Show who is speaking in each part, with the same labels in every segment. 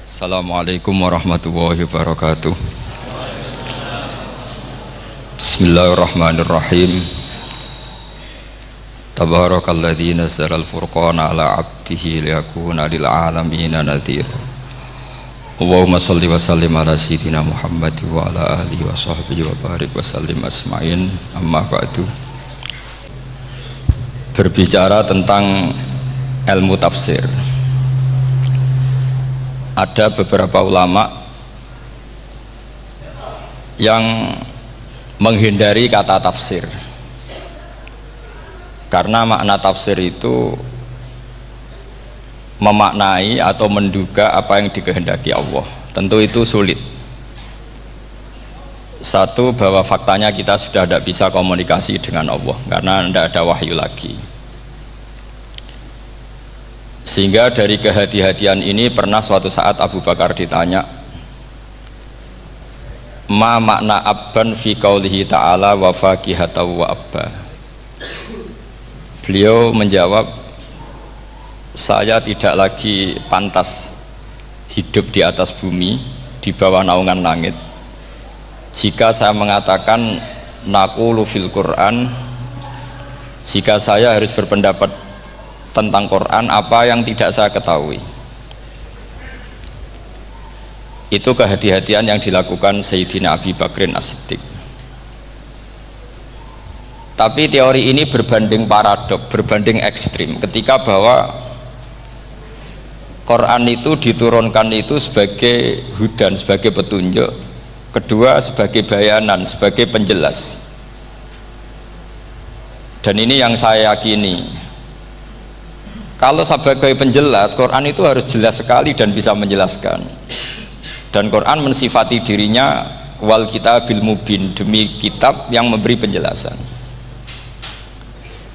Speaker 1: Assalamualaikum warahmatullahi wabarakatuh. Bismillahirrahmanirrahim. Tabarakalladzi nazzala al-furqana ala 'abdihi liyakuna lil 'alamina nadhira. Allahumma shalli wa sallim ala sayyidina Muhammad wa ala alihi wa sahbihi wa barik wa sallim asma'in. Amma ba'du. Berbicara tentang ilmu tafsir, ada beberapa ulama yang menghindari kata tafsir karena makna tafsir itu memaknai atau menduga apa yang dikehendaki Allah. Tentu itu sulit. Satu, bahwa faktanya kita sudah tidak bisa komunikasi dengan Allah karena tidak ada wahyu lagi. Sehingga dari kehati-hatian ini pernah suatu saat Abu Bakar ditanya, ma makna abban fi qaulihi ta'ala wa faqihatan wa abba. Beliau menjawab, saya tidak lagi pantas hidup di atas bumi di bawah naungan langit jika saya mengatakan naqulu fil Quran, jika saya harus berpendapat tentang Quran apa yang tidak saya ketahui. Itu kehati-hatian yang dilakukan Sayyidina Abi Bakrin As-Siddiq. Tapi teori ini berbanding paradok, berbanding ekstrim, ketika bahwa Quran itu diturunkan itu sebagai hudan, sebagai petunjuk, kedua sebagai bayanan, sebagai penjelas. Dan ini yang saya yakini, kalau sebagai penjelas, Quran itu harus jelas sekali dan bisa menjelaskan. Dan Quran mensifati dirinya wal kitabil mubin, demi kitab yang memberi penjelasan.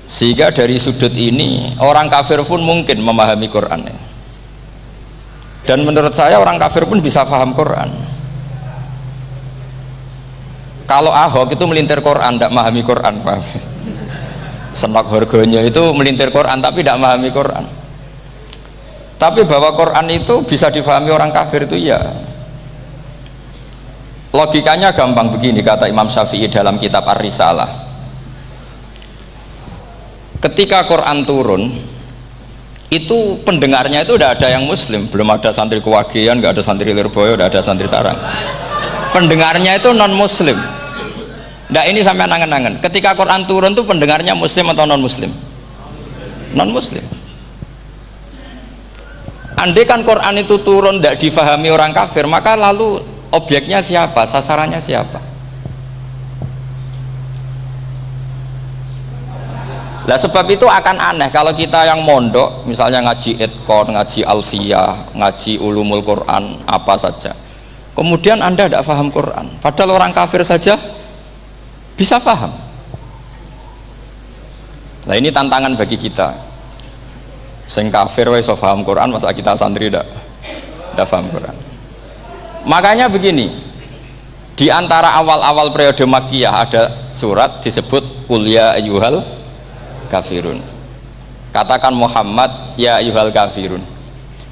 Speaker 1: Sehingga dari sudut ini orang kafir pun mungkin memahami Quran. Dan menurut saya orang kafir pun bisa paham Quran. Kalau Ahok itu melintir Quran, tidak memahami Quran, paham? Senak harganya itu melintir Quran tapi tidak memahami Quran. Tapi bahwa Quran itu bisa difahami orang kafir itu ya. Logikanya gampang begini, kata Imam Syafi'i dalam kitab Ar-Risalah. Ketika Quran turun, itu pendengarnya itu tidak ada yang muslim, belum ada santri Kewagian, nggak ada santri Lirboyo, tidak ada santri Sarang. Pendengarnya itu non muslim. Nah ini sampai angen-angen, ketika Quran turun tuh pendengarnya muslim atau non muslim? Non muslim. Andai kan Quran itu turun tidak difahami orang kafir, maka lalu objeknya siapa, sasarannya siapa? Nah sebab itu akan aneh kalau kita yang mondok, misalnya ngaji Idqon, ngaji Alfiyah, ngaji Ulumul Quran, apa saja, kemudian Anda tidak paham Quran, padahal orang kafir saja bisa paham. Nah ini tantangan bagi kita. Sing kafir wis iso paham Quran, masa kita santri ndak paham Quran. Makanya begini, di antara awal-awal periode Makkiyah ada surat disebut Qul ya ayyuhal kafirun. Katakan Muhammad ya ayyuhal kafirun.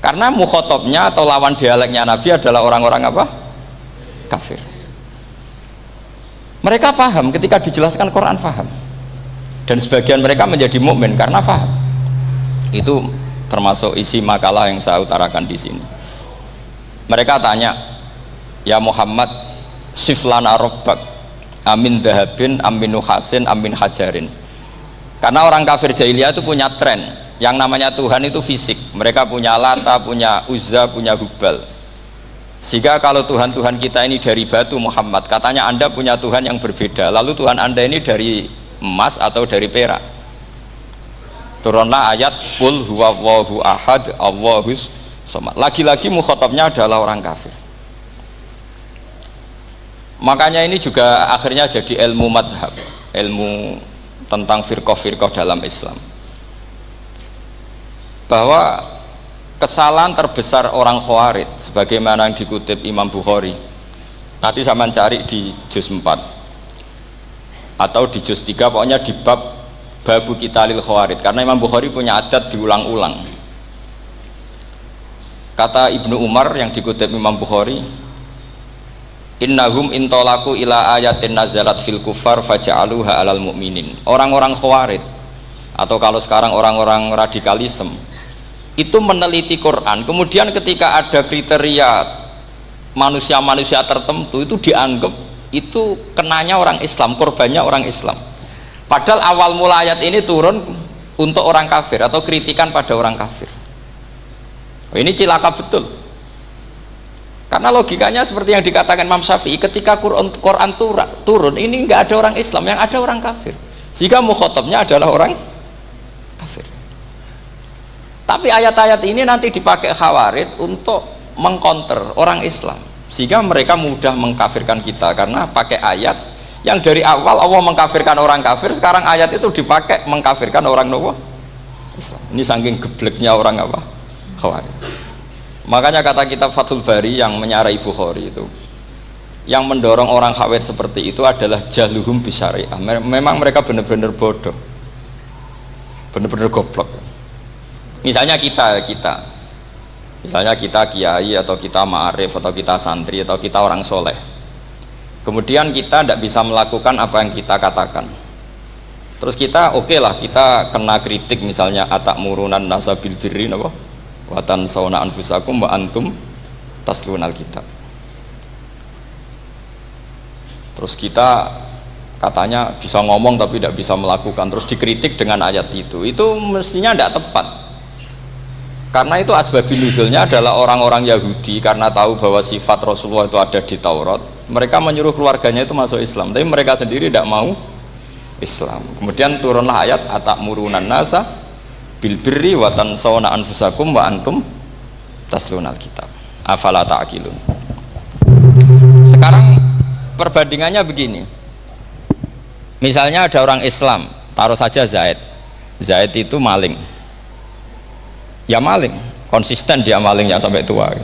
Speaker 1: Karena mukhatabnya atau lawan dialeknya Nabi adalah orang-orang apa? Kafir. Mereka paham ketika dijelaskan Quran, paham, dan sebagian mereka menjadi mukmin karena paham. Itu termasuk isi makalah yang saya utarakan di sini. Mereka tanya, ya Muhammad, siflana robbak amin dahabin amin nuhasin amin hajarin. Karena orang kafir jahiliyah itu punya tren yang namanya Tuhan itu fisik. Mereka punya Lata, punya Uzza, punya Hubal. Sehingga kalau Tuhan-Tuhan kita ini dari batu Muhammad, katanya Anda punya Tuhan yang berbeda, lalu Tuhan Anda ini dari emas atau dari perak. Turunlah ayat Qul huwallahu ahad Allahus samad. Lagi-lagi mukhatabnya adalah orang kafir. Makanya ini juga akhirnya jadi ilmu madhab, ilmu tentang firqah-firqah dalam Islam, bahwa kesalahan terbesar orang Khawarij sebagaimana yang dikutip Imam Bukhari, nanti saya mencari di juz 4 atau di juz 3, pokoknya di bab babu Qitalil Khawarij, karena Imam Bukhari punya adat diulang-ulang. Kata Ibnu Umar yang dikutip Imam Bukhari, innahum intolaku ila ayatin nazalat fil kufar faja'aluha alal mu'minin. Orang-orang khawarij atau kalau sekarang orang-orang radikalisme itu meneliti Quran, kemudian ketika ada kriteria manusia-manusia tertentu itu dianggap itu kenanya orang Islam, korbannya orang Islam. Padahal awal mula ayat ini turun untuk orang kafir atau kritikan pada orang kafir. Ini cilaka betul. Karena logikanya seperti yang dikatakan Imam Syafi'i, ketika Quran turun ini nggak ada orang Islam, yang ada orang kafir. Sehingga mukhatabnya adalah orang kafir. Tapi ayat-ayat ini nanti dipakai Khawarij untuk mengcounter orang Islam, sehingga mereka mudah mengkafirkan kita karena pakai ayat yang dari awal Allah mengkafirkan orang kafir, sekarang ayat itu dipakai mengkafirkan orang Islam. Ini saking gebleknya orang apa? Khawarij. Makanya kata kitab Fathul Bari yang menyarai Bukhari itu, yang mendorong orang Khawarij seperti itu adalah jahluhum bisyariah. Memang mereka benar-benar bodoh, benar-benar goblok. Misalnya kita misalnya kita kiai atau kita ma'arif atau kita santri atau kita orang soleh, kemudian kita tidak bisa melakukan apa yang kita katakan, terus kita oke lah, kita kena kritik misalnya atakmurunan nasa bil birri watan sauna anfusakum wa antum taslunal kitab. Terus kita katanya bisa ngomong tapi tidak bisa melakukan, terus dikritik dengan ayat itu mestinya tidak tepat. Karena itu asbabun nuzulnya adalah orang-orang Yahudi karena tahu bahwa sifat Rasulullah itu ada di Taurat, mereka menyuruh keluarganya itu masuk Islam, tapi mereka sendiri tidak mau Islam. Kemudian turunlah ayat atakmurunan nasa bil birri wa tansawna anfusakum wa antum taslunal kitab afala ta'qilun. Sekarang perbandingannya begini, misalnya ada orang Islam, taruh saja Zaid itu maling, ya maling, konsisten dia malingnya sampai tua.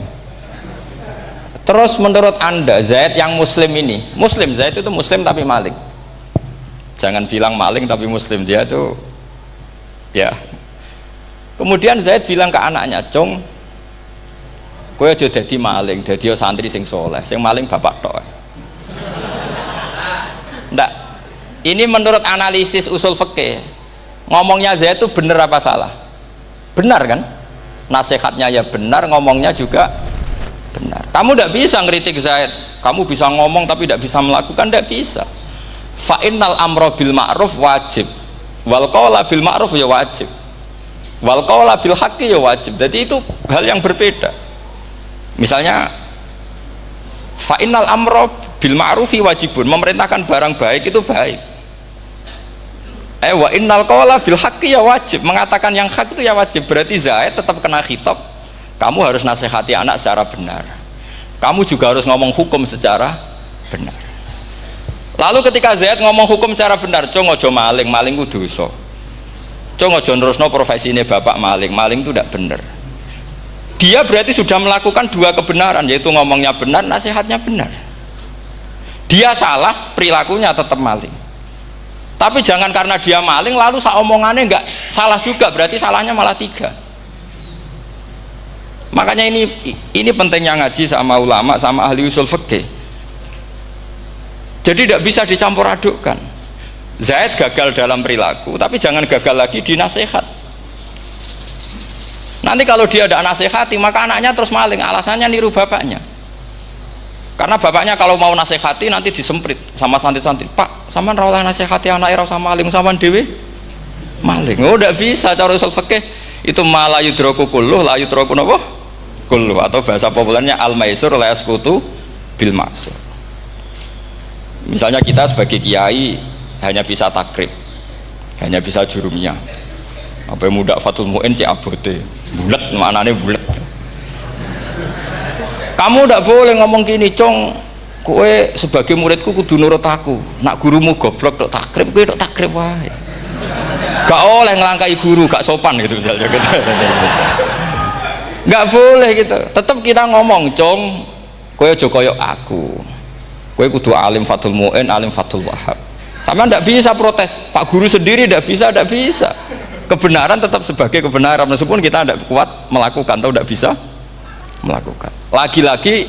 Speaker 1: Terus menurut anda Zaid yang muslim ini, muslim, Zaid itu muslim tapi maling, jangan bilang maling tapi muslim, dia itu ya. Kemudian Zaid bilang ke anaknya, "Cung, kowe aja dadi maling, dadi santri sing soleh, sing maling bapak tok." Ndak. Ini menurut analisis usul fikih. Ngomongnya Zaid itu benar apa salah? Benar kan? Nasihatnya ya benar, ngomongnya juga benar. Kamu tidak bisa ngeritik Zaid. Kamu bisa ngomong tapi tidak bisa melakukan, tidak bisa. Fa innal amra bil ma'ruf wajib. Wal qawla bil ma'ruf ya wajib. Wal qawla bil haqqi ya wajib. Jadi itu hal yang berbeda. Misalnya fa innal amra bil ma'rufi wajibun, memerintahkan barang baik itu baik. Wa innal qawla bil haqqi ya wajib, mengatakan yang hak itu ya wajib. Berarti Zaid tetap kena khitab, kamu harus nasihati anak secara benar, kamu juga harus ngomong hukum secara benar. Lalu ketika Zaid ngomong hukum secara benar, cung ojo maling, maling ku dosa. Cung ojo nerusno profesine bapak maling, maling itu tidak benar. Dia berarti sudah melakukan dua kebenaran, yaitu ngomongnya benar, nasihatnya benar. Dia salah, perilakunya tetap maling. Tapi jangan karena dia maling lalu omongannya enggak salah juga, berarti salahnya malah tiga. Makanya ini pentingnya ngaji sama ulama, sama ahli usul fikih. Jadi tidak bisa dicampur adukkan. Zaid gagal dalam perilaku, tapi jangan gagal lagi di nasihat. Nanti kalau dia tidak nasihati, maka anaknya terus maling, alasannya niru bapaknya. Karena bapaknya kalau mau nasihati nanti disemprit sama santri-santri, "Pak, sampean ra oleh nasihati anake ra usah maling, sampean dhewe maling." Oh, tidak bisa cara usul fikih. Itu malah yudroku kulluh, la yudroku napa? Kulluh, atau bahasa populernya al-maisur la yasqutu bil ma'sur. Misalnya kita sebagai kiai hanya bisa takrib, hanya bisa jurumiyah. Apa muda Fathul Mu'in cek abote bulet, maknanya bulet. Kamu tidak boleh ngomong gini, "Cung, kowe sebagai muridku kudu nurut aku, nak gurumu goblok tok takrib, kowe tok takrib wae." Gak oleh ngelangkai guru, gak sopan gitu misalnya gitu. Gak boleh gitu. Tetap kita ngomong, "Cung, kowe aja koyok aku, kowe kudu alim Fathul Mu'in, alim Fathul Wahab." Sama tidak bisa protes, Pak Guru sendiri tidak bisa. Kebenaran tetap sebagai kebenaran, meskipun kita tidak kuat melakukan atau tidak bisa melakukan. Lagi-lagi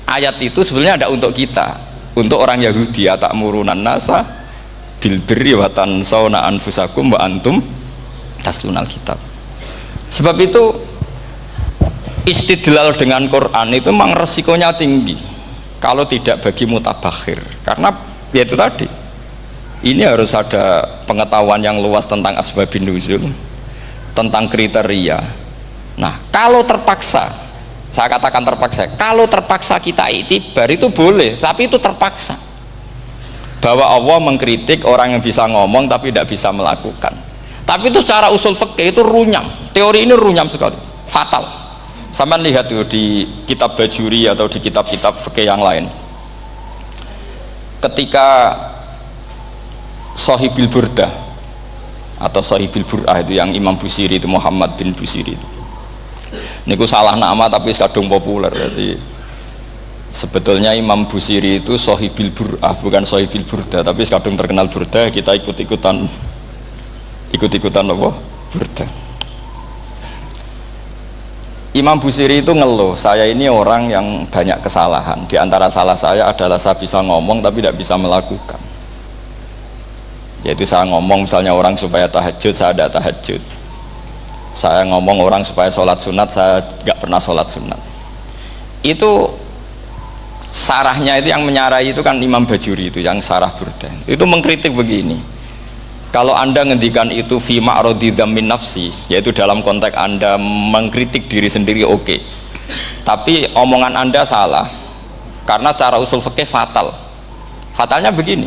Speaker 1: ayat itu sebenarnya ada untuk kita, untuk orang Yahudi, atakmurunan nasa bil birri wa tansawna anfusakum wa antum taslunal kitab. Sebab itu istidlal dengan Quran itu memang resikonya tinggi kalau tidak bagi mutabakhir, karena ya itu tadi, ini harus ada pengetahuan yang luas tentang asbabun nuzul, tentang kriteria. Nah kalau terpaksa, saya katakan terpaksa, kalau terpaksa kita iktibar itu boleh, tapi itu terpaksa, bahwa Allah mengkritik orang yang bisa ngomong tapi tidak bisa melakukan. Tapi itu secara usul fikih itu runyam, teori ini runyam sekali, fatal. Sampai lihat tuh di kitab Bajuri atau di kitab-kitab fikih yang lain, ketika Shahibil Burdah atau Shahibil Bur'ah itu yang Imam Busiri itu, Muhammad bin Busiri itu, niku salah nama tapi kadung populer. Jadi sebetulnya Imam Busiri itu Shahibil Bur'ah, bukan Shahibil Burdah, tapi kadung terkenal Burdah, kita ikut-ikutan apa? Burdah. Imam Busiri itu ngeluh, saya ini orang yang banyak kesalahan, di antara salah saya adalah saya bisa ngomong tapi tidak bisa melakukan. Yaitu saya ngomong misalnya orang supaya tahajud, saya tidak tahajud. Saya ngomong orang supaya sholat sunat, saya nggak pernah sholat sunat. Itu sarahnya itu yang menyarai itu kan Imam Bajuri itu, yang sarah Burdah itu mengkritik begini, kalau anda ngendikan itu fi ma'radi dzammin nafsi, yaitu dalam konteks anda mengkritik diri sendiri, oke. Tapi omongan anda salah, karena secara usul fikih fatal. Fatalnya begini,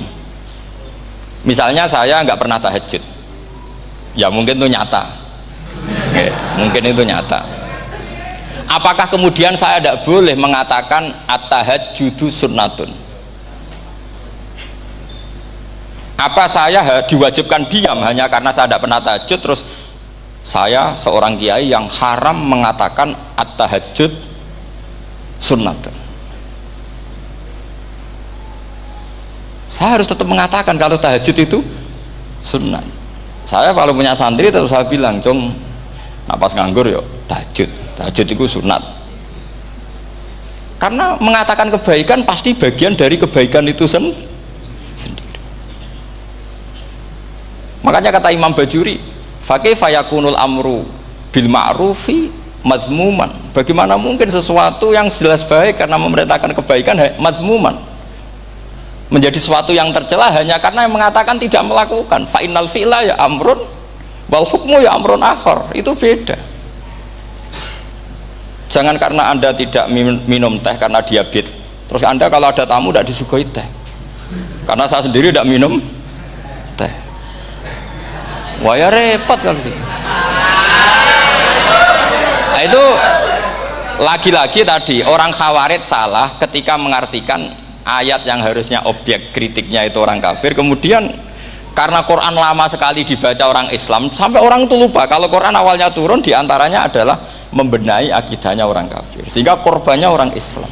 Speaker 1: misalnya saya nggak pernah tahajud, ya mungkin itu nyata, oke, mungkin itu nyata. Apakah kemudian saya tidak boleh mengatakan at-tahajjudu sunnatun? Apa saya diwajibkan diam hanya karena saya tidak pernah tahajud, terus saya seorang kiai yang haram mengatakan at-tahajjud sunnatun? Saya harus tetap mengatakan kalau tahajud itu sunnah. Saya kalau punya santri terus saya bilang, "Cung, napas nganggur yuk tahajud. Tahajud itu sunat." Karena mengatakan kebaikan pasti bagian dari kebaikan itu sendiri. Makanya kata Imam Bajuri, fakaifa yakunul amru bil ma'rufi mazmuman. Bagaimana mungkin sesuatu yang jelas baik karena memerintahkan kebaikan mazmuman menjadi sesuatu yang tercela hanya karena yang mengatakan tidak melakukan. Fa innal fi'la ya amrun wal hukmu ya amrun akhar. Itu beda. Jangan karena anda tidak minum teh karena diabetes, terus anda kalau ada tamu tidak disuguhi teh. Karena saya sendiri tidak minum teh, wah ya repot kalau gitu. Nah itu lagi-lagi tadi orang Khawarij salah ketika mengartikan ayat yang harusnya objek kritiknya itu orang kafir, kemudian karena Quran lama sekali dibaca orang Islam sampai orang itu lupa kalau Quran awalnya turun diantaranya adalah membenahi akidahnya orang kafir, sehingga korbannya orang Islam.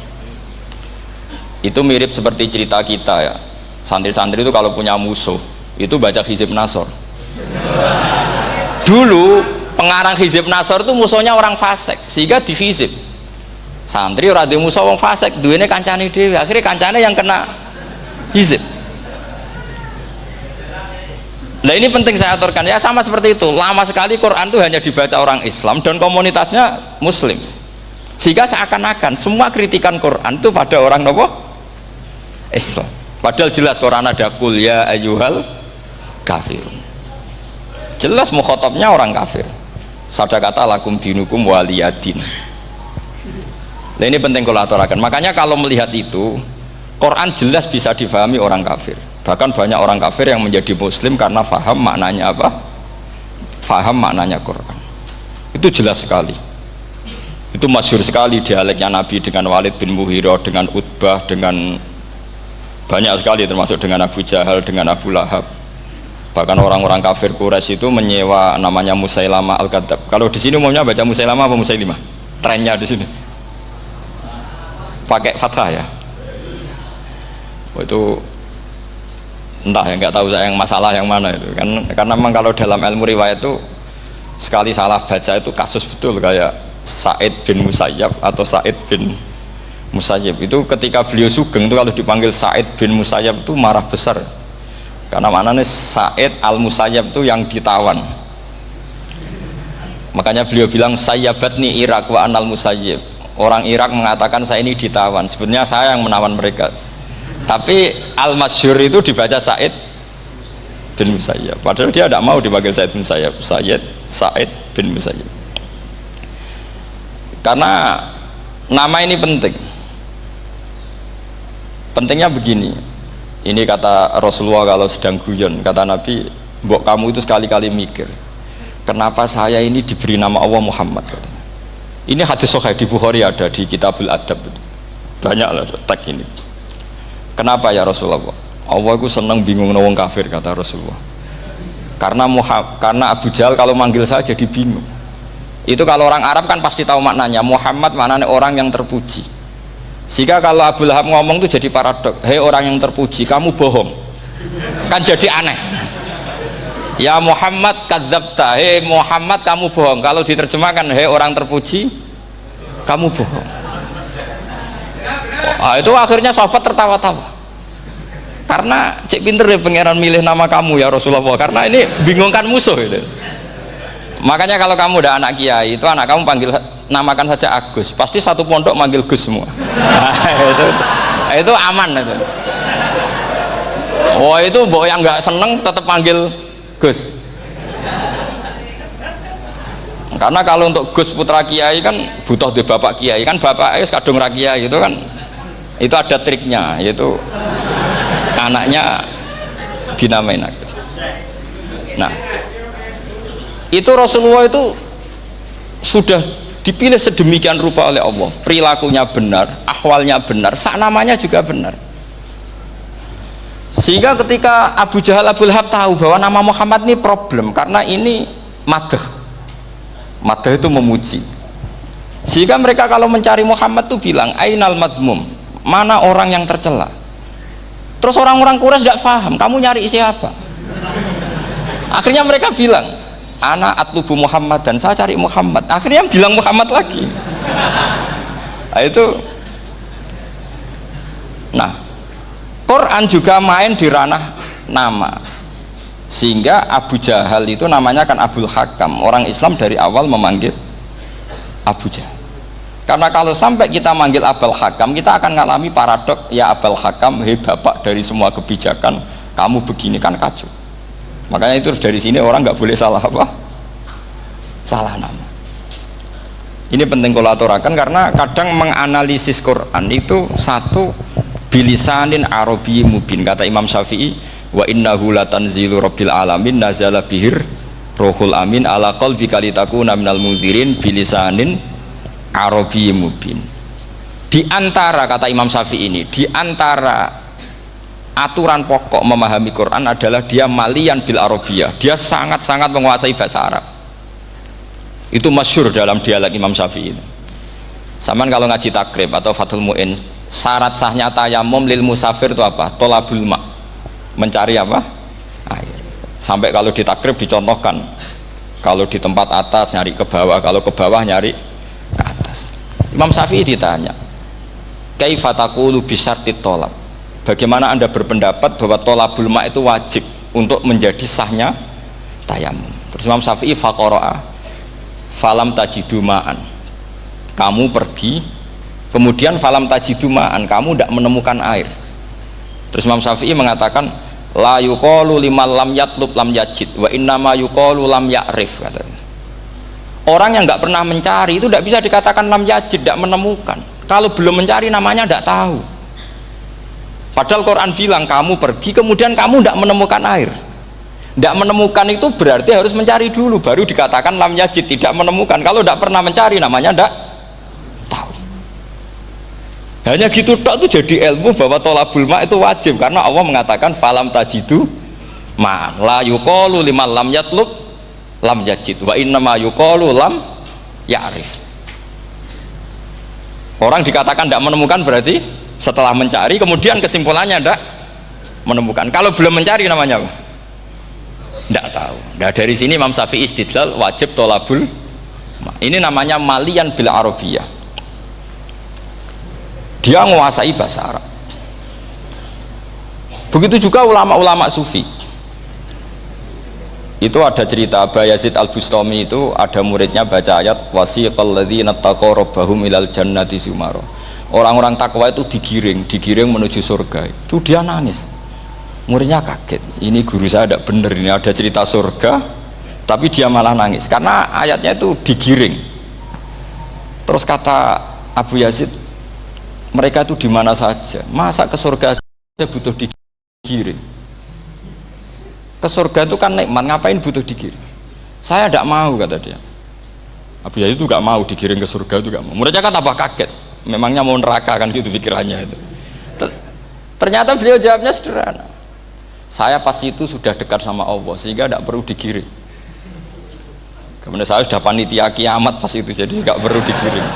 Speaker 1: Itu mirip seperti cerita kita ya, santri-santri itu kalau punya musuh itu baca Hizib Nasor. Dulu pengarang Hizib Nasor itu musuhnya orang fasik, sehingga dihizib. Santri ora duwe musuh wong fasik, duwene kancane dhewe, akhirnya kancane yang kena hizib. Nah ini penting saya aturkan ya, sama seperti itu. Lama sekali Quran itu hanya dibaca orang Islam dan komunitasnya Muslim, sehingga seakan-akan semua kritikan Quran itu pada orang nopo Islam. Padahal jelas Quran ada kul ya ayyuhal kafirun, jelas mukhatabnya orang kafir. Sadaqata lakum dinukum waliyadin. Nah ini penting kalau aturakan. Makanya kalau melihat itu, Quran jelas bisa difahami orang kafir. Bahkan banyak orang kafir yang menjadi muslim karena faham maknanya apa? Faham maknanya Quran. Itu jelas sekali. Itu masyhur sekali dialeknya Nabi dengan Walid bin Mughirah, dengan Utbah, dengan banyak sekali, termasuk dengan Abu Jahal, dengan Abu Lahab. Bahkan orang-orang kafir Quraisy itu menyewa namanya Musailamah Al-Kadzab. Kalau di sini umumnya baca Musailamah apa Musailimah? Trennya di sini pakai fathah ya. Itu entah ya, nggak tahu saya yang masalah yang mana itu kan, karena memang kalau dalam ilmu riwayat itu sekali salah baca itu kasus betul, kayak Sa'id bin Musayyab atau Sa'id bin Musayyib. Itu ketika beliau sugeng itu kalau dipanggil Sa'id bin Musayyab itu marah besar, karena maknanya Sa'id al-Musayyab itu yang ditawan. Makanya beliau bilang sayyabatni Irak wa anal Musayyib. Orang Irak mengatakan saya ini ditawan, sebenarnya saya yang menawan mereka. Tapi al-masyhur itu dibaca Sa'id bin Musayyab, padahal dia tidak mau dipanggil Sa'id bin Musayyab, Sa'id bin Musayyab. Karena nama ini penting. Pentingnya begini, ini kata Rasulullah kalau sedang guyon, kata Nabi, mbok kamu itu sekali-kali mikir, kenapa saya ini diberi nama Allah Muhammad, katanya. Ini hadis sahih di Bukhari, ada di Kitabul Adab, banyak lah tag ini. Kenapa ya Rasulullah? Allah itu senang bingung wong kafir, kata Rasulullah. Karena Abu Jahal kalau manggil saya jadi bingung. Itu kalau orang Arab kan pasti tahu maknanya. Muhammad maknanya orang yang terpuji. Sehingga kalau Abu Lahab ngomong itu jadi paradok. Hei orang yang terpuji, kamu bohong. Kan jadi aneh. Ya Muhammad kadzabta, hei Muhammad kamu bohong. Kalau diterjemahkan hei orang terpuji, kamu bohong. Itu akhirnya sahabat tertawa-tawa. Karena cek pinter ya pangeran milih nama kamu ya Rasulullah. Karena ini bingungkan musuh gitu. Makanya kalau kamu udah anak kiai, itu anak kamu namakan saja Agus. Pasti satu pondok manggil Gus semua. Itu aman itu. Oh itu mbok yang nggak seneng tetap panggil Gus. Karena kalau untuk Gus putra kiai kan butuh di bapak kiai, kan bapak kadung ra kiai itu kan, itu ada triknya, yaitu anaknya dinamain Agus. Nah, itu Rasulullah itu sudah dipilih sedemikian rupa oleh Allah, perilakunya benar, ahwalnya benar, sak namanya juga benar. Sehingga ketika Abu Jahal, Abu Lahab tahu bahwa nama Muhammad ini problem, karena ini madah itu memuji. Sehingga mereka kalau mencari Muhammad itu bilang ainal madmum, mana orang yang tercela. Terus orang-orang Quraisy tidak paham, kamu nyari siapa? Akhirnya mereka bilang ana atlubu Muhammad, dan saya cari Muhammad. Akhirnya bilang Muhammad lagi. Nah, itu. Nah, Quran juga main di ranah nama, sehingga Abu Jahal itu namanya kan Abul Hakam. Orang Islam dari awal memanggil Abu Jahal, karena kalau sampai kita manggil Abul Hakam, kita akan mengalami paradok. Ya Abul Hakam, hei bapak dari semua kebijakan, kamu begini kan kacau. Makanya itu dari sini orang nggak boleh salah apa? Salah nama. Ini penting kalau aturakan, karena kadang menganalisis Quran itu satu bilisanin arabi mubin. Kata Imam Syafi'i, wa innahu latanzilu rabbil alamin nazala bihir rohul amin ala qalbika litakuna minal mundzirin bilisanin arabi mubin. Di antara, kata Imam Syafi'i ini, di antara aturan pokok memahami Quran adalah dia malian bil arabiyah, dia sangat-sangat menguasai bahasa Arab. Itu masyhur dalam dialek Imam Syafi'i ini. Saman kalau ngaji takrib atau Fathul Mu'in, syarat sahnya tayamum lil musafir itu apa? Tolabul ma', mencari apa? Air. Sampai kalau di takrib dicontohkan, kalau di tempat atas nyari ke bawah, kalau ke bawah nyari ke atas. Imam Syafi'i ditanya, kaifa taqulu bi syartit tolab, bagaimana anda berpendapat bahwa tolabul ma' itu wajib untuk menjadi sahnya tayamum? Terus Imam Syafi'i faqara'a falam tajidu ma'an, kamu pergi kemudian falam tajidu ma'an, kamu tidak menemukan air. Terus Imam Syafi'i mengatakan la yuqalu liman lam yatlub lam yajid wa innama yuqalu lam ya'rif, katanya. Orang yang nggak pernah mencari itu tidak bisa dikatakan lam yajid, tidak menemukan. Kalau belum mencari namanya tidak tahu. Padahal Quran bilang kamu pergi kemudian kamu tidak menemukan air. Tidak menemukan itu berarti harus mencari dulu, baru dikatakan lam yajid, tidak menemukan. Kalau tidak pernah mencari namanya tidak tahu. Hanya gitu tok itu jadi ilmu bahwa tolabul ma' itu wajib, karena Allah mengatakan falam tajidu ma'an la yuqalu liman lam yatlub lam yajid wa innama yuqalu lam ya'rif. Orang dikatakan tidak menemukan berarti setelah mencari kemudian kesimpulannya tidak menemukan. Kalau belum mencari namanya apa? Tidak tahu. Nah, dari sini Imam Syafi'i istidlal wajib tolabul Ini namanya malian bil arabiyah. Dia menguasai bahasa Arab. Begitu juga ulama-ulama sufi. Itu ada cerita Bayazid Al-Bustami, itu ada muridnya baca ayat wasiqal ladzina taqaw rabbahum ilal jannati zumara. Orang-orang takwa itu digiring menuju surga. Itu dia nangis. Muridnya kaget. Ini guru saya tidak benar, ini ada cerita surga, tapi dia malah nangis karena ayatnya itu digiring. Terus kata Abu Yazid, mereka itu di mana saja, masa ke surga aja butuh digiring? Ke surga itu kan nikmat, ngapain butuh digiring? Saya tidak mau, kata dia. Abu Yazid itu gak mau digiring ke surga, itu gak mau. Muridnya kan tambah kaget, memangnya mau neraka kan, gitu pikirannya itu. Ternyata beliau jawabnya sederhana, saya pas itu sudah dekat sama Allah sehingga tidak perlu digiring. Kemudian saya sudah panitia kiamat pas itu, jadi nggak perlu digiring.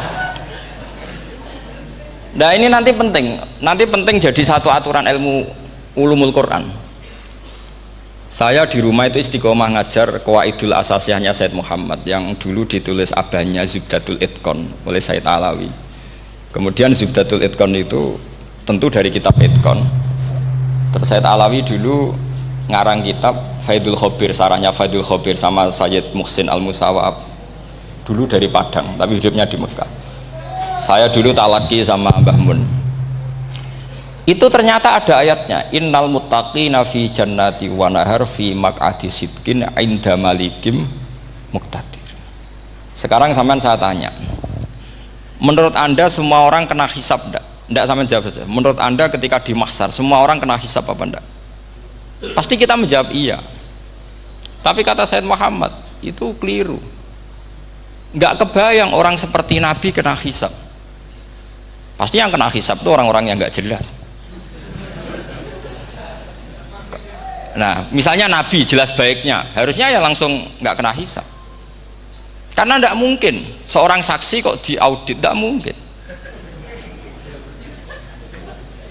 Speaker 1: Nah ini nanti penting jadi satu aturan ilmu ulumul Quran. Saya di rumah itu istiqomah ngajar Qawaidul Asasiyahnya Said Muhammad yang dulu ditulis abahnya Zubdatul Itqan oleh Said Alawi. Kemudian Zubdatul Itqan itu tentu dari kitab Itqan. Terus Said Alawi dulu ngarang kitab Faidul Khobir, sarannya Faidul Khobir sama Sayyid Muhsin Al-Musawab, dulu dari Padang tapi hidupnya di Mekah. Saya dulu talaki sama Mbah Mun. Itu ternyata ada ayatnya, innal muttaqina fi jannati wa nahar fi maq'adi sidqin 'inda malikim muqtadir. Sekarang sampean saya tanya, menurut Anda semua orang kena hisab enggak? Enggak, sampean jawab saja. Menurut Anda ketika di mahsyar semua orang kena hisab apa enggak? Pasti kita menjawab iya. Tapi kata Said Muhammad itu keliru. Nggak kebayang orang seperti Nabi kena hisab. Pasti yang kena hisab itu orang-orang yang nggak jelas. Nah misalnya Nabi jelas baiknya, harusnya ya langsung nggak kena hisab. Karena nggak mungkin seorang saksi kok diaudit, nggak mungkin.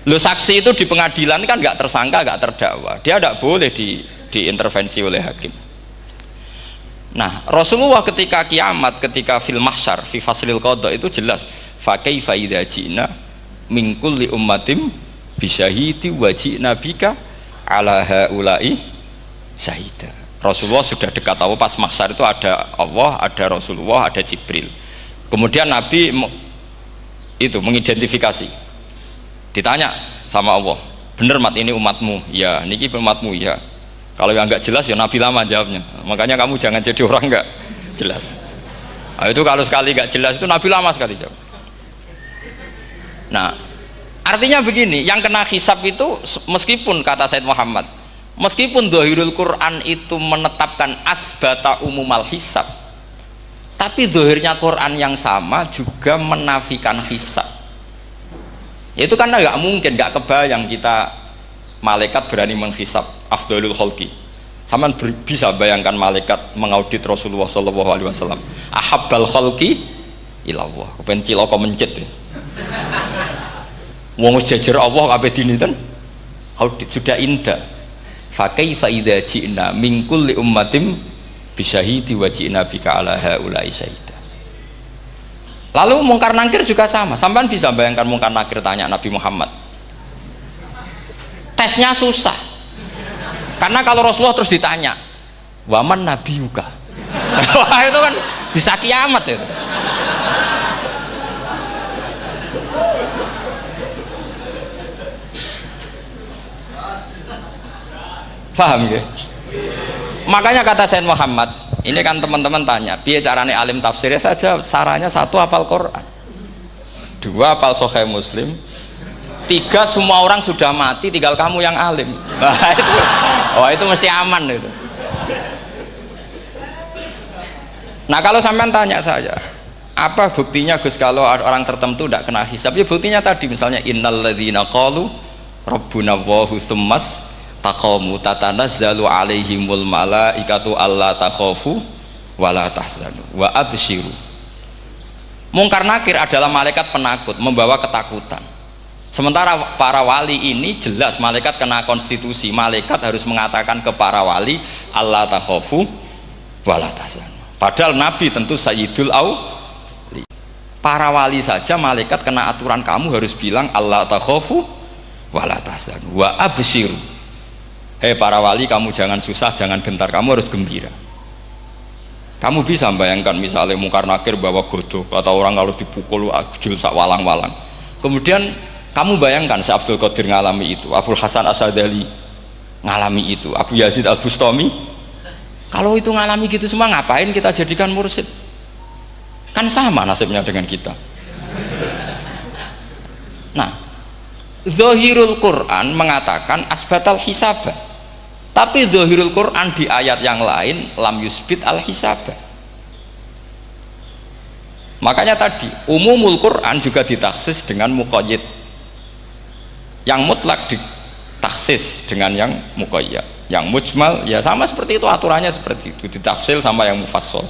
Speaker 1: Lo saksi itu di pengadilan kan nggak tersangka, nggak terdakwa, dia tidak boleh diintervensi oleh hakim. Nah Rasulullah ketika kiamat, ketika fil mahsyar fi faslil qada itu jelas fa kaifa idza ji'na min kulli ummatin bisyahidi wa ji'na bika ala haula'i syahida. Rasulullah sudah dekat Allah, pas mahsyar itu ada Allah, ada Rasulullah, ada Jibril. Kemudian Nabi itu mengidentifikasi, ditanya sama Allah, bener mat ini umatmu? Ya, niki umatmu ya. Kalau yang nggak jelas ya Nabi lama jawabnya. Makanya kamu jangan jadi orang nggak jelas. Nah, itu kalau sekali nggak jelas itu Nabi lama sekali jawab. Nah, artinya begini, yang kena hisab itu meskipun kata Said Muhammad, meskipun Dhahirul Quran itu menetapkan asbata umumal hisab, tapi zahirnya Quran yang sama juga menafikan hisab. Itu karena nggak mungkin, nggak kebayang kita malaikat berani menghisab afdalul khalqi. Sama bisa bayangkan malaikat mengaudit Rasulullah SAW, ahabbal khalqi ilallah, kepen cilaka mencit ya. Wong jajar Allah kabeh dinten audit sudah indah. Fa kaifa idza ji'na min kulli ummatin bisyahidi wa ji'na bika ala haula'i syahida. Lalu mungkar nakir juga sama. Sampean bisa bayangkan mungkar nakir tanya Nabi Muhammad, tesnya susah karena kalau Rasulullah terus ditanya waman nabiyuka, wah itu kan bisa kiamat itu. Paham ya? Makanya kata Said Muhammad, ini kan teman-teman tanya biar carane alim tafsirnya saja, sarannya satu hafal Quran, dua hafal Sahih Muslim, tiga semua orang sudah mati tinggal kamu yang alim. Nah, itu, oh itu mesti aman itu. Nah kalau sampean tanya saya, apa buktinya Gus kalau orang tertentu tidak kena hisab? Ya buktinya tadi misalnya innalladzina qalu rabbuna Allahu tsummas taqamu tatanazzalu alaihimul malaikatu alla takhafu wala tahzanu wa absyiru. Mungkar nakir adalah malaikat penakut membawa ketakutan. Sementara para wali ini jelas malaikat kena konstitusi, malaikat harus mengatakan ke para wali alla takhafu wala tahzanu. Padahal Nabi tentu Sayyidul Auli. Para wali saja malaikat kena aturan kamu harus bilang Allah takhafu wala tahzanu wa abshiru. Hei para wali, kamu jangan susah, jangan gentar, kamu harus gembira. Kamu bisa bayangkan misalnya Mungkar Nakir bawa godok, kata orang kalau dipukul ajul sak walang-walang. Kemudian kamu bayangkan si Abdul Qadir ngalami itu, Abdul Hasan Asadali ngalami itu, Abu Yazid Al-Bustami. Kalau itu ngalami gitu semua, ngapain kita jadikan mursyid? Kan sama nasibnya dengan kita. Nah, Zahirul Quran mengatakan asbatal hisabah, tapi Zahirul Quran di ayat yang lain lam yusbit al hisabah. Makanya tadi umumul Quran juga ditaksis dengan muqayyid, yang mutlak ditaksis dengan yang muqayyad, yang mujmal ya sama seperti itu, aturannya seperti itu, ditafsil sama yang mufassal.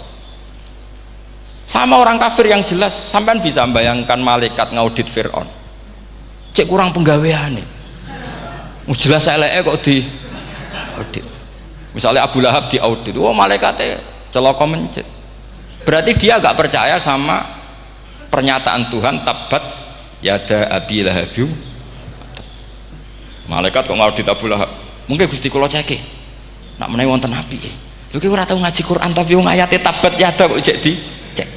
Speaker 1: Sama orang kafir yang jelas, sampean bisa bayangkan malaikat ngaudit Fir'aun, cek kurang penggaweane, jelas eleke kok di audit. Misalnya Abu Lahab di audit, oh malaikatnya celaka mencet, berarti dia gak percaya sama pernyataan Tuhan tabat yada abi lahabiu. Malaikat kok ngaudit Abu Lahab, mungkin Gusti kula ceke nak menawi wonten api lho ki ora tau ngaji Quran tapi wong ayate tabat yada kok cek di cek.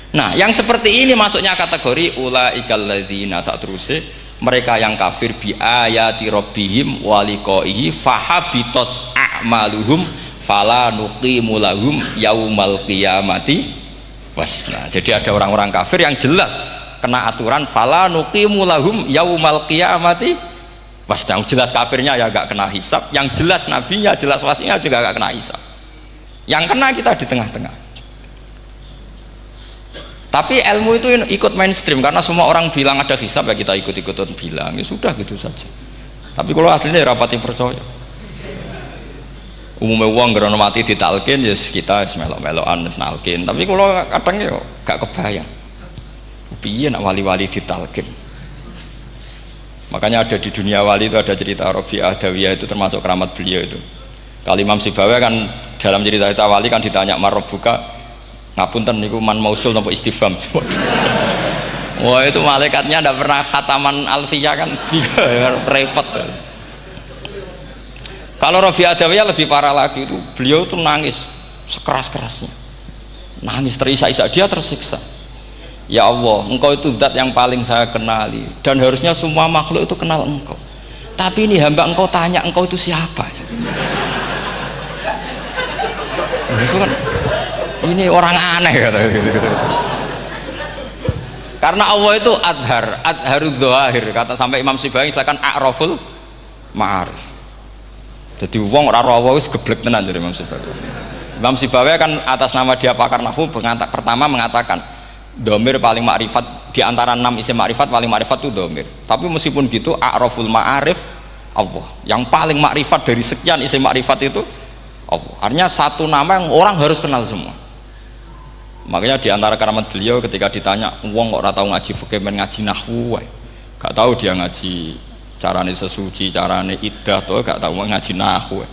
Speaker 1: Nah, yang seperti ini masuknya kategori ulaikal ladzina, saat terusé mereka yang kafir bi ayati rabbihim wa liqaihi fahabitos a'maluhum fala nuqimu lahum yaumal qiyamati wasna. Jadi ada orang-orang kafir yang jelas kena aturan fala nuqimu lahum yaumal qiyamati wasna. Jelas kafirnya ya gak kena hisab, yang jelas nabinya, jelas wasinya juga gak kena hisab. Yang kena kita di tengah-tengah. Tapi ilmu itu ikut mainstream karena semua orang bilang ada hisab, ya kita ikut-ikutan bilang, ya sudah gitu saja. Tapi kalau aslinya ya rapati percaya. Umumnya uang gerono mati ditalkin ya kita melok-melokan nalkin. Tapi kalau kadang ya gak kebayang piye nak wali-wali ditalkin. Makanya ada di dunia wali itu ada cerita Rabi'ah Dawiyah, itu termasuk keramat beliau itu. Kalau Imam Sibawi kan dalam cerita wali kan ditanya marbuka, ngapunten niku man mausul nopo istifham. Wah itu malaikatnya ndak pernah khataman alfiyah kan, repot. Kalau Rabi'ah Adawiyah lebih parah lagi, itu beliau tuh nangis sekeras-kerasnya, nangis terisak-isak, dia tersiksa. Ya Allah, engkau itu zat yang paling saya kenali dan harusnya semua makhluk itu kenal engkau, tapi ini hamba engkau tanya engkau itu siapa ya? Itu kan ini orang aneh kata gitu. Karena Allah itu adharud dzahir, kata sampai Imam Sibawi silakan a'raful ma'arif. Jadi wong ora ora wis geblek tenan dari Imam Sibawi. Imam Sibawi kan atas nama dia pakar nahwu pertama mengatakan domir paling makrifat di antara 6 isim makrifat, paling makrifat itu domir. Tapi meskipun gitu a'raful ma'arif Allah, yang paling makrifat dari sekian isim makrifat itu Allah. Artinya satu nama yang orang harus kenal semua. Makanya di antara keramat beliau ketika ditanya wong kok ora tau ngaji fikih men ngaji nahwu wae, gak tahu dia ngaji carane sesuci, carane iddah tuh gak tahu ngaji nahwu.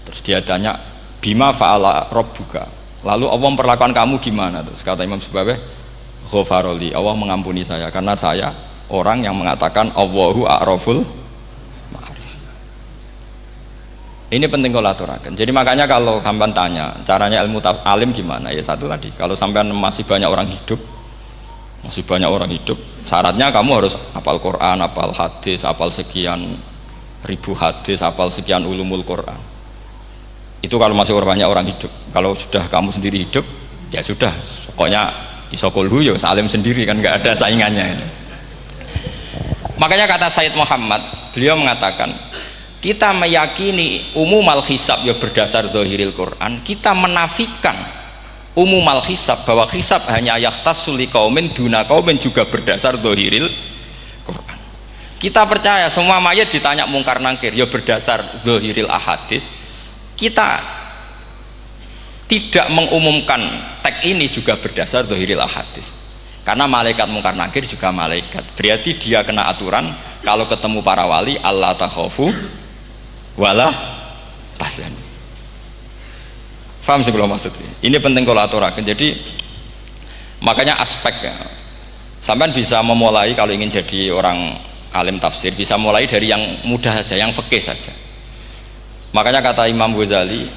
Speaker 1: Terus dia tanya bima fa'ala rabbuka, lalu Allah memperlakukan kamu gimana? Terus kata Imam Sibawi ghafaroli, Allah mengampuni saya karena saya orang yang mengatakan Allahu a'raful ma'arif. Ini penting kalau aturakan. Jadi makanya kalau sampean tanya caranya ilmu alim gimana, ya satu tadi, kalau sampean masih banyak orang hidup, syaratnya kamu harus hafal Quran, hafal hadis, hafal sekian ribu hadis, hafal sekian ulumul Quran. Itu kalau masih banyak orang hidup. Kalau sudah kamu sendiri hidup, ya sudah, pokoknya isokulhu ya salim sendiri kan, nggak ada saingannya itu. Makanya kata Sayyid Muhammad, beliau mengatakan kita meyakini umumal hisab ya berdasar dzahiril Quran, kita menafikan umumal hisab bahwa hisab hanya yahtassul liqaumin duna qaumin juga berdasar dzahiril Quran. Kita percaya semua mayat ditanya mungkar nangkir ya berdasar dzahiril ahadis. Kita tidak mengumumkan teks ini juga berdasar dzahiril ahadis. Karena malaikat mungkar nangkir juga malaikat. Berarti dia kena aturan kalau ketemu para wali Allah takhafu wala tahzanu. Paham sih kalau maksudnya? Ini penting kalau aturakan. Jadi makanya aspeknya sampean bisa memulai kalau ingin jadi orang alim tafsir, bisa mulai dari yang mudah saja, yang fikih saja. Makanya kata Imam Ghazali,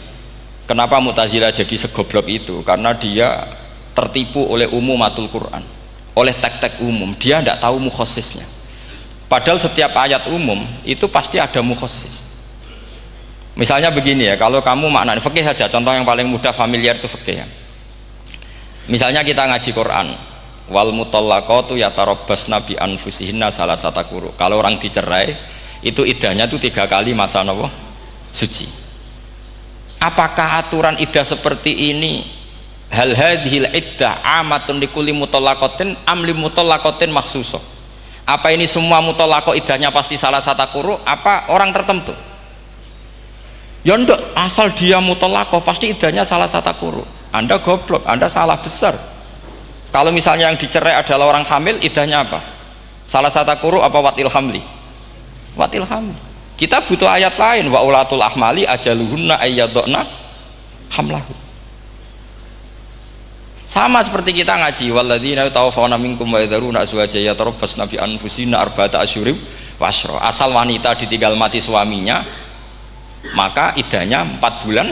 Speaker 1: kenapa Mu'tazilah jadi segoblok itu? Karena dia tertipu oleh umumatul Quran, oleh tek-tek umum. Dia tidak tahu mukhassisnya. Padahal setiap ayat umum itu pasti ada mukhassis. Misalnya begini ya, kalau kamu maknanya fikih saja, contoh yang paling mudah familiar itu fikih ya. Misalnya kita ngaji Quran, wal mutallaqatu yatarabbasna bi anfusihinna salasata quru. Kalau orang dicerai itu iddahnya itu 3 kali masa nopo suci. Apakah aturan iddah seperti ini hal hadhil iddah amatun likulli mutallaqatin am li mutallaqatin makhsusah? Apa ini semua mutallaqah iddahnya pasti salasata quru apa orang tertentu? Ya enggak, asal dia mutallaqah pasti iddahnya salasata quru. Anda goblok, Anda salah besar. Kalau misalnya yang dicerai adalah orang hamil, iddahnya apa? Salasata quru apa watil hamli? Watil hamli. Kita butuh ayat lain, wa ulatul ahmali ajaluhunna ayyadna hamlahu. Sama seperti kita ngaji, walladzina tawaffawna minkum wa yadharuna azwajan yatarabbasna bi anfusina arba'ata asyhurin wa asyra. Asal wanita ditinggal mati suaminya, maka iddahnya 4 bulan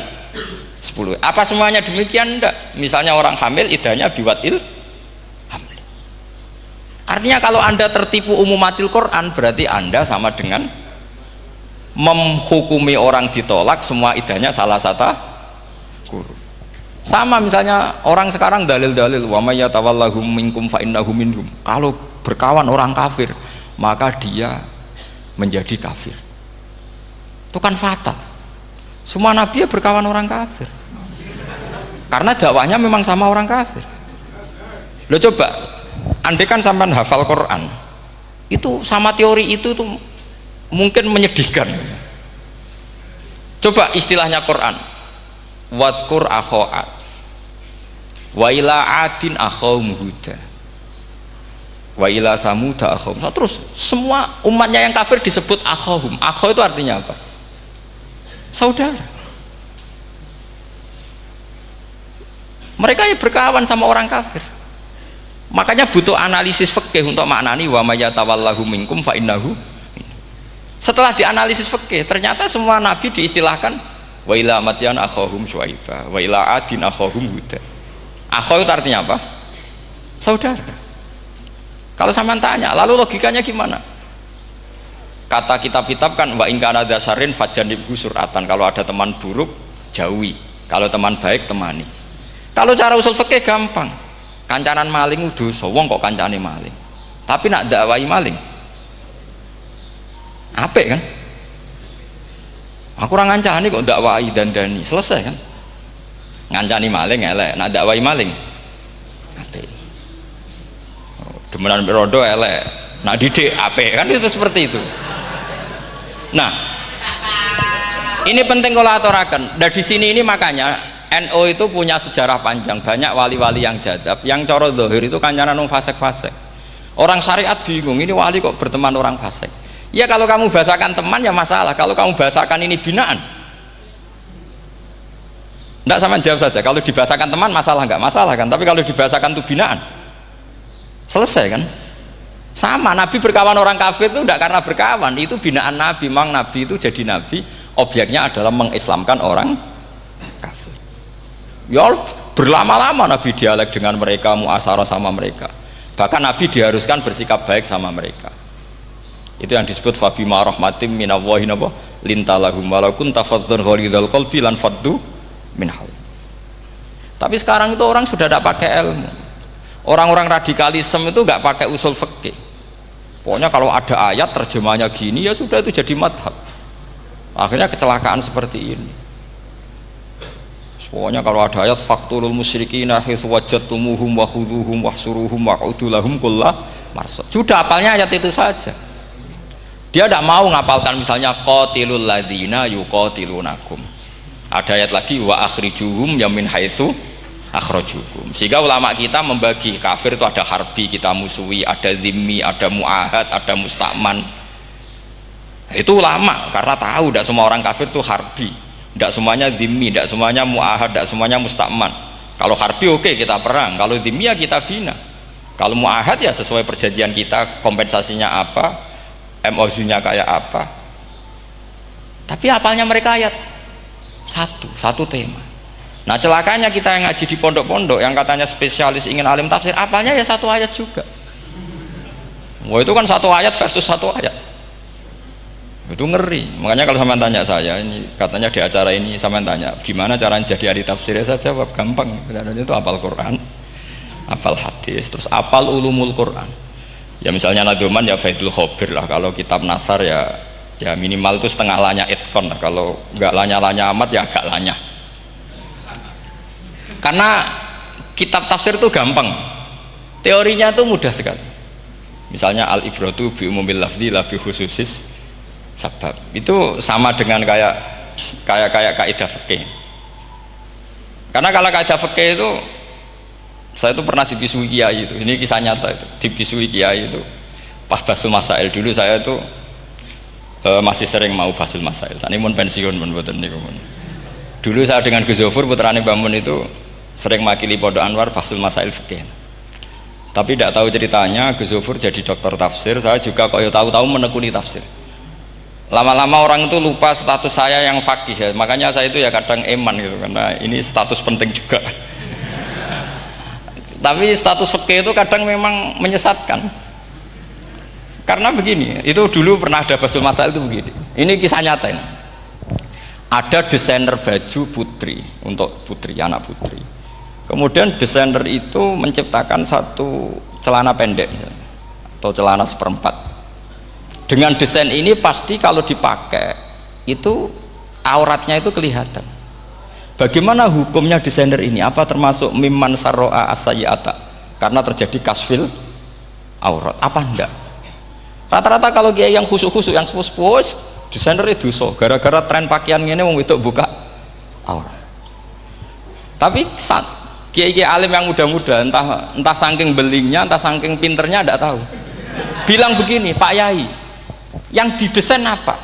Speaker 1: 10. Apa semuanya demikian? Enggak. Misalnya orang hamil iddahnya biwatil hamil. Artinya kalau Anda tertipu umumatil Quran, berarti Anda sama dengan menghukumi orang ditolak semua iddahnya salah satu guru. Sama misalnya orang sekarang dalil-dalil wa may yatawallahum minkum fa innahu minhum. Kalau berkawan orang kafir, maka dia menjadi kafir. Itu kan fatal. Semua nabi ya berkawan orang kafir. Karena dakwahnya memang sama orang kafir. Lo coba, andai kan sampean hafal Quran, itu sama teori itu tuh mungkin menyedihkan. Coba istilahnya Quran, wadhkur akho'at wa ila adin akhawum huda wa ila samuda akhawum. Terus semua umatnya yang kafir disebut akhawum. Akhaw itu artinya apa? Saudara. Mereka ya berkawan sama orang kafir. Makanya butuh analisis fikih untuk maknani wa may yatawallahu minkum fa innahu. Setelah dianalisis fikih, ternyata semua nabi diistilahkan wa ila madyan akhahum syuaiba wa ila adin akhahum huda. Akhaw itu artinya apa? Saudara. Kalau sampean tanya, lalu logikanya gimana? Kata kitab-kitab kan wa in kana dasarin fajanibhu suratan. Kalau ada teman buruk jauhi, kalau teman baik temani. Kalau cara usul fikih gampang. Kancanan maling dosa, wong kok kancane maling. Tapi nak dakwai maling apik kan? Aku ora ngancani kok dakwai dandani, selesai kan? Ngancani maling elek, nak dakwai maling apik. Demenan rondo elek, nak didik apik kan, itu seperti itu. Nah, ini penting kalau aturaken. Nah di sini ini makanya NU itu punya sejarah panjang, banyak wali-wali yang jadab, yang coro zahir itu kancanan wong fasik-fasik. Orang syariat bingung, ini wali kok berteman orang fasik. Ya kalau kamu bahasakan teman ya masalah, kalau kamu bahasakan ini binaan. Enggak, sama jawab saja, kalau dibahasakan teman masalah enggak? Masalah kan, tapi kalau dibahasakan itu binaan selesai kan? Sama, Nabi berkawan orang kafir itu enggak karena berkawan, itu binaan Nabi. Memang Nabi itu jadi Nabi, objeknya adalah mengislamkan orang kafir. Ya berlama-lama Nabi dialek dengan mereka, muasyarah sama mereka. Bahkan Nabi diharuskan bersikap baik sama mereka. Itu yang disebut fabima rahmatim minallahi lintalahum walau kunta faddzan ghalidhal qalbi lan faddu min haul. Tapi sekarang itu orang sudah tidak pakai ilmu. Orang-orang radikalisme itu nggak pakai usul fikih. Pokoknya kalau ada ayat terjemahnya gini ya sudah, itu jadi madhab. Akhirnya kecelakaan seperti ini. Pokoknya kalau ada ayat faqtulul musyrikina haitsu wajadtumuhum wa khudhuhum wahsuruhum waq'udu lahum kulla marsad. Sudah hafalnya ayat itu saja. Dia tidak mau ngapalkan misalnya qatilul ladzina yuqatilunakum. Ada ayat lagi wa akhrijuhum yamin haitsu akhrajukum. Sehingga ulama kita membagi kafir itu ada harbi, kita musuhi, ada zimmi, ada muahad, ada musta'man. Itu ulama karena tahu tidak semua orang kafir itu harbi. Tidak semuanya dhimmi, tidak semuanya mu'ahad, tidak semuanya musta'man. Kalau harbi oke, kita perang, kalau dhimmi ya kita bina. Kalau mu'ahad ya sesuai perjanjian kita, kompensasinya apa, MOU-nya kayak apa. Tapi apalnya mereka ayat satu tema. Nah celakanya kita yang ngaji di pondok-pondok yang katanya spesialis ingin alim tafsir, apalnya ya satu ayat juga. Wah itu kan satu ayat versus satu ayat, itu ngeri. Makanya kalau sampean tanya saya, ini katanya di acara ini sampean tanya gimana caranya jadi ahli tafsir, saya jawab gampang. Caranya itu hafal Quran, hafal hadis, terus hafal ulumul Quran. Ya misalnya Nadoman ya Faidul Khobir lah, kalau kitab Nasar ya minimal itu setengah lanya itkon lah. Kalau nggak lanya amat ya agak lanya. Karena kitab tafsir itu gampang, teorinya itu mudah sekali. Misalnya al-ibratu bi umumil lafzi la bi khususis sabab, itu sama dengan kayak kaidah fikih. Karena kalau kaidah fikih itu saya itu pernah dibisui kiai itu, ini kisah nyata itu, dibisui kiai itu pas basul masail. Dulu saya itu masih sering mau basul masail. Tadi mun pensiun mun boten niku. Dulu saya dengan Gus Zofur putrane Mbah Mun itu sering makili Pondok Anwar basul masail fikih. Tapi tidak tahu ceritanya Gus Zofur jadi dokter tafsir, saya juga kok ya tahu-tahu menekuni tafsir. Lama-lama orang itu lupa status saya yang fakih ya. Makanya saya itu ya kadang eman gitu, karena ini status penting juga. Tapi status fikih itu kadang memang menyesatkan. Karena begini, itu dulu pernah ada basul masail itu begini. Ini kisah nyata ini. Ada desainer baju putri untuk putri, anak putri. Kemudian desainer itu menciptakan satu celana pendek misalnya, atau celana seperempat. Dengan desain ini pasti kalau dipakai itu auratnya itu kelihatan. Bagaimana hukumnya desainer ini? Apa termasuk mimman sarro'a as-sayyi'ata? Karena terjadi kasfil aurat. Apa enggak? Rata-rata kalau kiai yang khusuk-khusuk, yang sepuh-sepuh, desainer itu dosa. Gara-gara tren pakaian ini wong wedok buka aurat. Tapi saat kiai-kiai alim yang muda-muda, entah saking belingnya, entah saking pinternya, tidak tahu. Bilang begini, Pak Yai, yang didesain apa?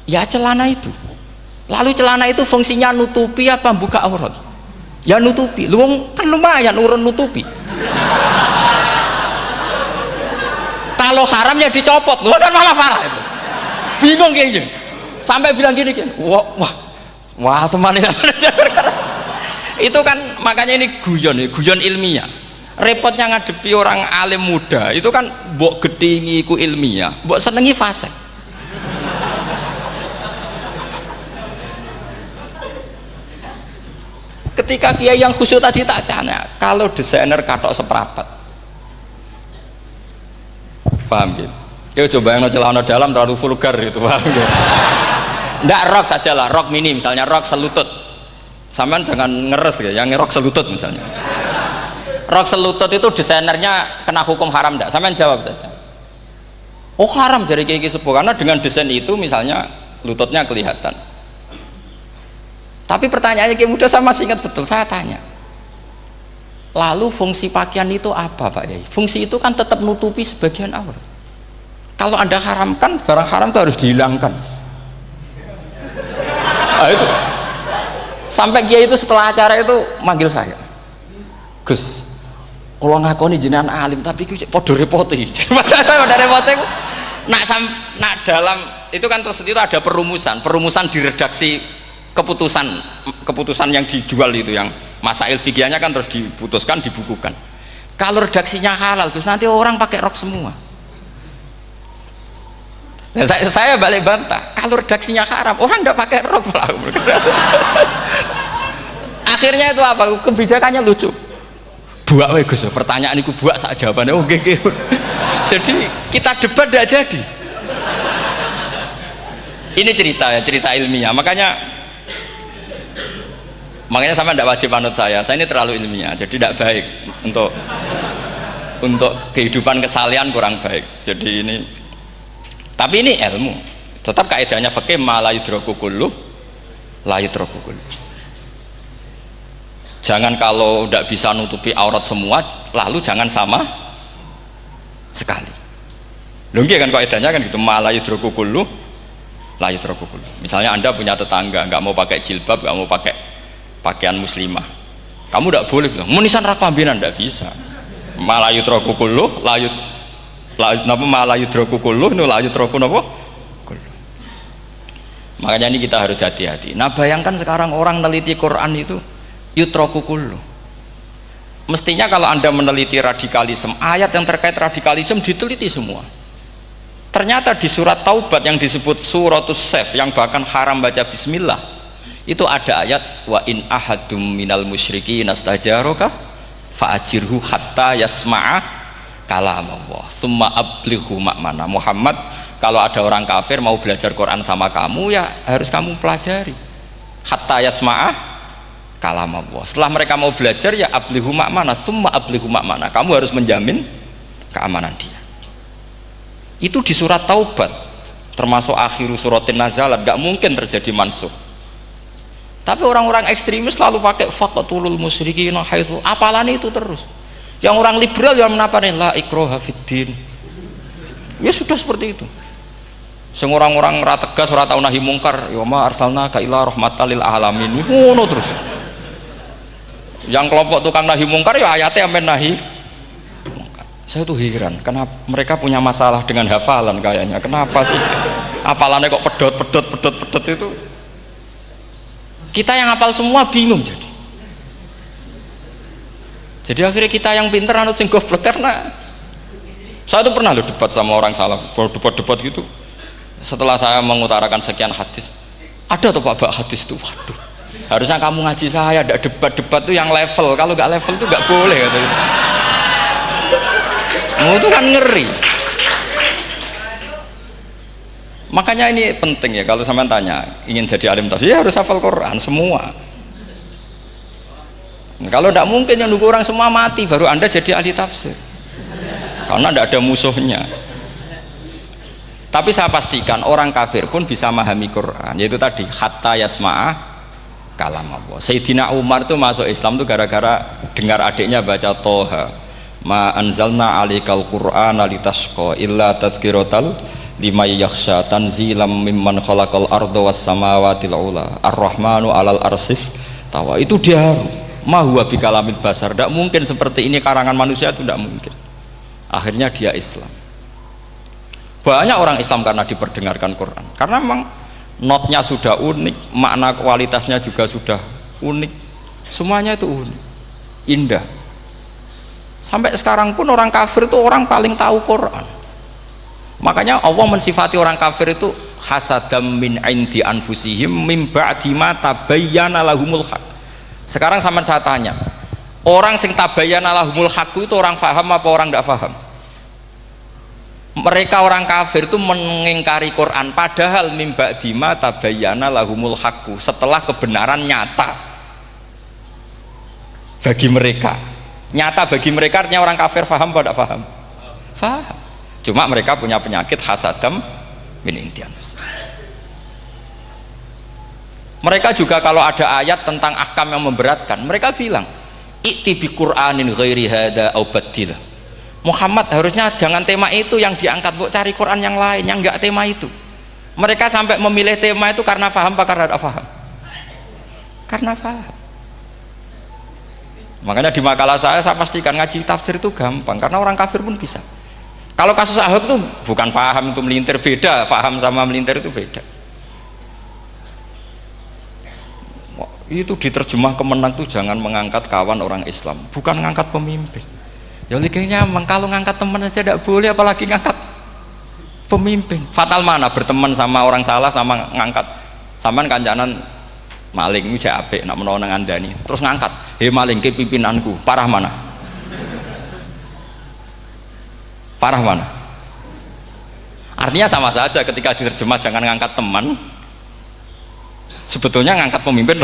Speaker 1: Ya celana itu. Lalu celana itu fungsinya nutupi apa buka aurat? Ya nutupi. Lu kan lumayan urun nutupi. Kalau haram ya dicopot, lu kan malah parah itu. Bingung kayaknya. Sampai bilang gini, wah semanis. Itu kan makanya ini guyon ilmiah. Repotnya ngadepi orang alim muda itu kan mbok gedhingi ku ilmiah, mbok senengi fasik. Ketika kiai yang khusyuk tadi tak tanya, kalau desainer katok seperapat, paham gitu? Kita coba yang celana dalam terlalu vulgar gitu, paham gitu? Nggak, rok saja lah, rok mini misalnya, rok selutut. Sampean jangan ngeres ya, yang rok selutut misalnya. Rok selutut itu desainernya kena hukum haram enggak? Sampean jawab saja. Oh haram dari kiai sepuh, karena dengan desain itu misalnya lututnya kelihatan. Tapi pertanyaannya kiai muda saya masih ingat betul, saya tanya. Lalu fungsi pakaian itu apa Pak Yai? Fungsi itu kan tetap nutupi sebagian aurat. Kalau Anda haramkan, barang haram itu harus dihilangkan. Nah, itu. Sampai kiai itu setelah acara itu manggil saya, Gus, kalau ngakoni jenengan alim tapi podo repoti. Podo repoti nak dalam itu kan terus itu ada perumusan di redaksi keputusan yang dijual itu, yang masail fikihnya kan terus diputuskan, dibukukan. Kalau redaksinya halal, Gus, nanti orang pakai rok semua. Dan saya balik bantah, kalau redaksinya haram, orang nggak pakai rok lah. Akhirnya itu apa? Kebijakannya lucu. Buak we Gus, pertanyaan itu buak sak jawabannya oke. Jadi kita debat tidak jadi. Ini cerita ilmiah. Makanya sama tidak wajib anut saya ini terlalu ilmiah, jadi tidak baik untuk kehidupan kesalian, kurang baik. Jadi ini, tapi ini ilmu, tetap kaidahnya fikih ma la yudraku kullu la yudraku kullu. Jangan kalau tidak bisa nutupi aurat semua, lalu jangan sama sekali. Lho nggih kan kaidahnya kan gitu, ma la yudraku kullu la yutraku kullu. Misalnya Anda punya tetangga nggak mau pakai jilbab, nggak mau pakai pakaian muslimah, kamu tidak boleh bilang munisan raklambinan, tidak bisa. Ma la yutraku kullu, ma la yutraku kullu, nu la yutraku napa kullu. Makanya ini kita harus hati-hati. Nah bayangkan sekarang orang meneliti Quran itu yutraku kullu. Mestinya kalau Anda meneliti radikalisme, ayat yang terkait radikalisme diteliti semua. Ternyata di surat Taubat yang disebut suratus Saif, yang bahkan haram baca bismillah, itu ada ayat wa in ahadum minal musyrikin nastajaroka fa'ajirhu hatta yasma'a kalamullah summa ablighu ma'mana. Muhammad, kalau ada orang kafir mau belajar Quran sama kamu, ya harus kamu pelajari hatta yasma'a kalamullah. Setelah mereka mau belajar, ya ablighu ma'mana summa ablighu ma'mana, kamu harus menjamin keamanan dia. Itu di surat Taubat, termasuk akhiru suratin nazalat, gak mungkin terjadi mansuh. Tapi orang-orang ekstremis selalu pakai faqatulul musyrikin haitsu, apalan itu terus. Yang orang liberal yang menaparin la ikraha fiddin, ya sudah seperti itu. Sing orang-orang ora tegas, ora tau nahi mungkar, ya ma arsalnaka illa rahmatan lil alamin, ngono terus. Yang kelompok tukang nahi mungkar ya ayatnya amen nahi. Saya tuh heran, kenapa mereka punya masalah dengan hafalan kayaknya. Kenapa sih hafalannya kok pedot itu? Kita yang hafal semua bingung jadi. Jadi akhirnya kita yang pinter anut sing goblok. Karena saya tuh pernah loh debat sama orang salaf, debat gitu. Setelah saya mengutarakan sekian hadis, ada tuh Pak hadis tuh, waduh. Harusnya kamu ngaji saya, ada debat tuh yang level. Kalau nggak level tuh nggak boleh katanya. Itu kan ngeri. Makanya ini penting ya, kalau sampean tanya ingin jadi alim tafsir ya harus hafal Quran semua. Kalau tidak mungkin yang nunggu orang semua mati baru Anda jadi ahli tafsir, karena tidak ada musuhnya. Tapi saya pastikan orang kafir pun bisa memahami Quran, yaitu tadi hatta yasma'a kalam Allah. Sayyidina Umar tuh masuk Islam tuh gara-gara dengar adiknya baca Toha, ma anzalna alikal qur'ana litashqa illa tadhkiratal liman yakhsha tanzilam mimman khalaqal arda was samawati ula ar-rahmanu alal arsis tawa. Itu dia ma huwa bikalamil basar, tidak mungkin seperti ini karangan manusia, itu tidak mungkin. Akhirnya dia Islam. Banyak orang Islam karena diperdengarkan Quran, karena memang notnya sudah unik, makna kualitasnya juga sudah unik, semuanya itu unik, indah. Sampai sekarang pun orang kafir itu orang paling tahu Quran. Makanya Allah mensifati orang kafir itu hasadam min indi anfusihim mim ba'di ma tabayyana lahumul haq. Sekarang sama saya tanya, orang sing tabayyana lahumul haq itu orang paham apa orang tidak paham? Mereka orang kafir itu mengingkari Quran, padahal mim ba'di ma tabayyana lahumul haq, setelah kebenaran nyata bagi mereka. Nyata bagi mereka artinya orang kafir paham atau tidak paham? Paham. Cuma mereka punya penyakit hasadam min intian. Mereka juga kalau ada ayat tentang ahkam yang memberatkan, mereka bilang i'ti bi qur'anin ghairi hada au badil. Muhammad harusnya jangan tema itu yang diangkat, bu, cari Quran yang lain yang enggak tema itu. Mereka sampai memilih tema itu karena paham apa karena tidak paham? Karena paham. Makanya di makalah saya pastikan ngaji tafsir itu gampang, karena orang kafir pun bisa. Kalau kasus Ahok itu bukan paham itu melintir, beda. Paham sama melintir itu beda. Itu diterjemah kemenang tuh jangan mengangkat kawan orang Islam, bukan ngangkat pemimpin. Ya likanya kalau ngangkat teman saja tidak boleh, apalagi ngangkat pemimpin. Fatal mana berteman sama orang salah sama ngangkat. Saman kancanan maling ini apik nak menawa nang andani terus ngangkat, "Hei maling ke pimpinanku." Parah mana? Parah mana? Artinya sama saja ketika diterjemah jangan ngangkat teman, sebetulnya ngangkat pemimpin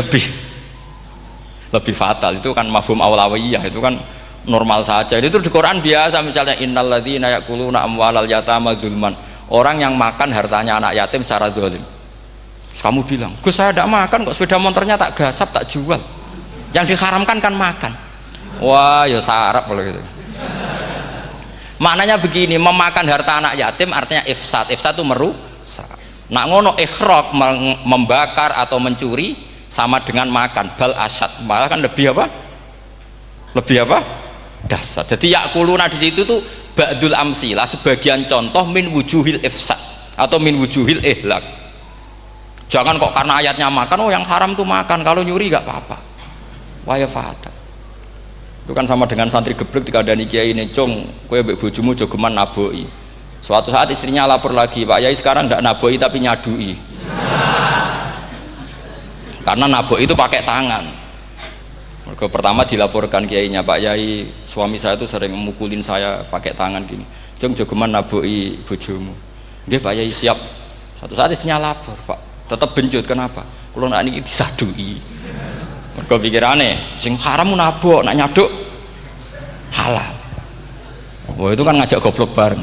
Speaker 1: lebih fatal. Itu kan mafhum awlawiyah, itu kan normal saja. Itu di Quran biasa, misalnya innalladzina ya'kuluna amwalal yatama dzulman, orang yang makan hartanya anak yatim secara zalim. Kamu bilang, "Gus, saya tidak makan kok, sepeda motornya tak gasap, tak jual." Yang diharamkan kan makan. Wah, ya sarap kalau gitu. Maknanya begini, memakan harta anak yatim artinya ifsad. Ifsad itu merusak. Nak ngono ikhraq membakar atau mencuri sama dengan makan, bal asyad, malah kan lebih apa? Lebih apa? Dasar. Jadi yakuluna di situ tuh ba'dul amsilah, sebagian contoh min wujuhil ifsad atau min wujuhil ihlak. Jangan kok karena ayatnya makan, oh yang haram tuh makan, kalau nyuri gak apa-apa. Waya fata. Itu kan sama dengan santri geblek ketika ada kiai ini, "Cung, kowe mbek bojomu jogeman naboi." Suatu saat istrinya lapor lagi, "Pak Yai sekarang ndak naboi tapi nyadui." Karena naboi itu pakai tangan. Mereka pertama dilaporkan kiainya, "Pak Yai, suami saya itu sering memukulin saya pakai tangan gini. Cung jogeman naboi bojomu." "Nggih Pak Yai, siap." Suatu saat istrinya lapor, "Pak, tetap benjut, kenapa? Kulo nak niki disadui." Mereka pikirane sing haram nabok, nak nyaduk halal. Wah itu kan ngajak goblok bareng.